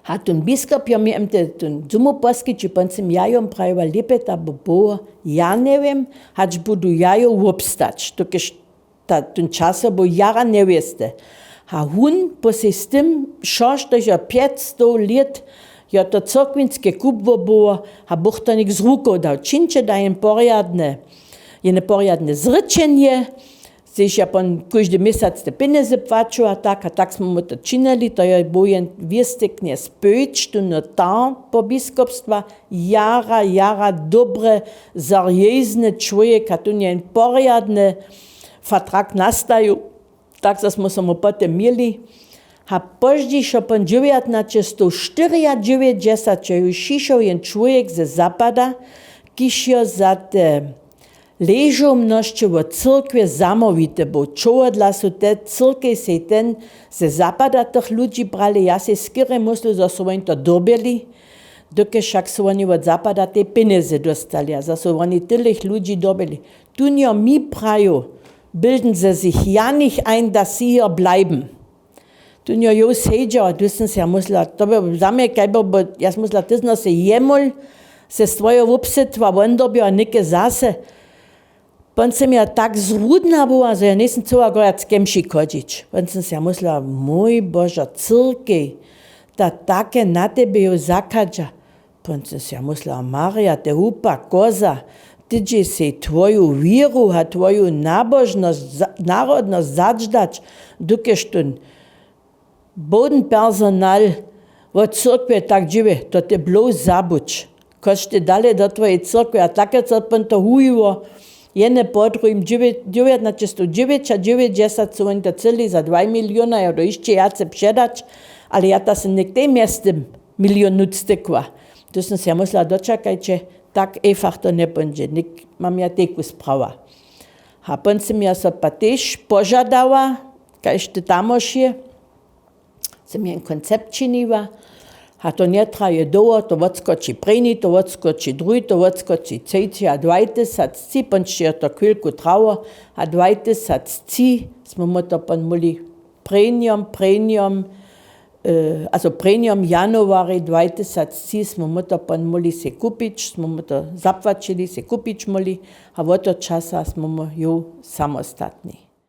A ten biskop ja mi ten zumoposki, či poncem jajom praviva lepeta bo bo, ja ne vem, hač budu jajo obstać, tokež ten časa bo jara neveste. A hun po se s tym, šoš to ja 500 let, ja to cokvinske kubvo bo, a Boh to nik z rukou dal. Činče da je porjadne zrečenje, sich ja pon každý měsíc te peníze płacił, a tak jsme mu to činili, to je bojen věstekně spöč, tu notar po biskupstwa, jara dobre, seriózny člověk, a tu nie porjadny vertrag nastaju, tak jsme se mu potem měli. A pozdě, šo pon 1994 už šišel jen člověk ze zapada, kišjo za te ležomnosće v crkve zamovite bo. Čo dla su te crkve se ten ze zapada tih ludzi brali, ja se skire muslu, za su oni to dobili, doke však su oni od zapada te peneze dostali, a za su oni tylych ludzi dobili. Tunjo mi praju, bilden sie sich ja nicht ein, dass sie hier bleiben. Tunjo jo seđa, du sam se ja musla, to bi za me kaj bo, ja sam musla tizno se jemol, se svoje upsetva vondobio, a neke zase. Pon sam ja tak zrudna była, że ja nisam cała gojat z kemši kodzić. Pon sam se ja musla, mój Bože, crkej, da take na tebe jo zakadža. Pon sam se ja musla, Marija, te upa koza, tyđe se tvoju viru, a tvoju nabožnost, narodnost začdać, dukež tun boden personal od crkve tak džive, to te blo zabuč. Kož te dale do tvoje crkve, a také crkven to hujivo, jene podrujim 1990 su oni to celi za 2 miliona, ja do išće jace předać, ali ja ta sam nekde mjestem milion udstekva. Tu sam se ja musela dočakajče, tak einfach to ne będzie, nik mam ja teku sprava. A pon sam ja so pa tež požadala, kajšte tamošje, sam jen koncept činiva, a to nie traje doło, to odskoči prejni, to odskoči drugi, to odskoči cejci, a 20 ponče to chvilku travo, a 20 smo mu to pon muli premium, also premium januari 20 smo mu to pon muli se kupič, smo mu to zapvačili, se kupič muli, a od to časa smo mu ju samostatni.